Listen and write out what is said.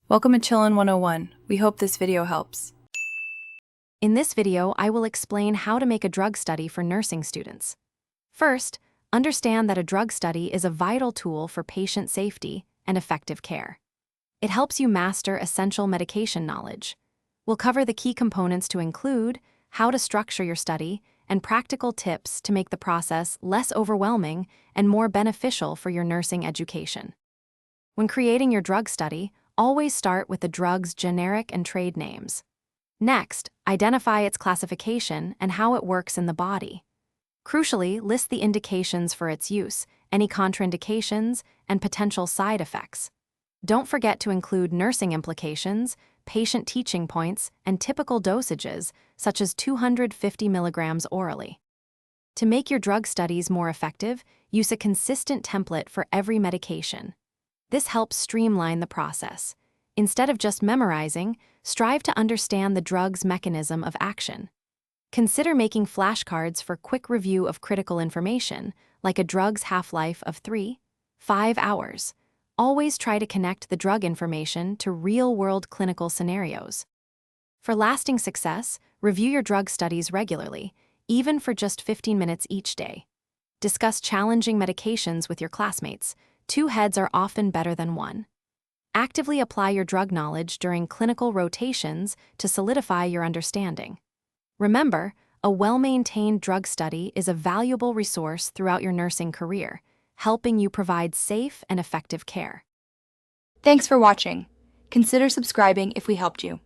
Welcome to Chillin' 101. We hope this video helps. In this video, I will explain how to make a drug study for nursing students. First, understand that a drug study is a vital tool for patient safety and effective care. It helps you master essential medication knowledge. We'll cover the key components to include how to structure your study and practical tips to make the process less overwhelming and more beneficial for your nursing education. When creating your drug study, always start with the drug's generic and trade names. Next, identify its classification and how it works in the body. Crucially, list the indications for its use, any contraindications, and potential side effects. Don't forget to include nursing implications, patient teaching points, and typical dosages, such as 250 milligrams orally. To make your drug studies more effective, use a consistent template for every medication. This helps streamline the process. Instead of just memorizing, strive to understand the drug's mechanism of action. Consider making flashcards for quick review of critical information, like a drug's half-life of 3-5 hours. Always try to connect the drug information to real-world clinical scenarios. For lasting success, review your drug studies regularly, even for just 15 minutes each day. Discuss challenging medications with your classmates. 2 heads are often better than 1. Actively apply your drug knowledge during clinical rotations to solidify your understanding. Remember, a well-maintained drug study is a valuable resource throughout your nursing career, helping you provide safe and effective care. Thanks for watching. Consider subscribing if we helped you.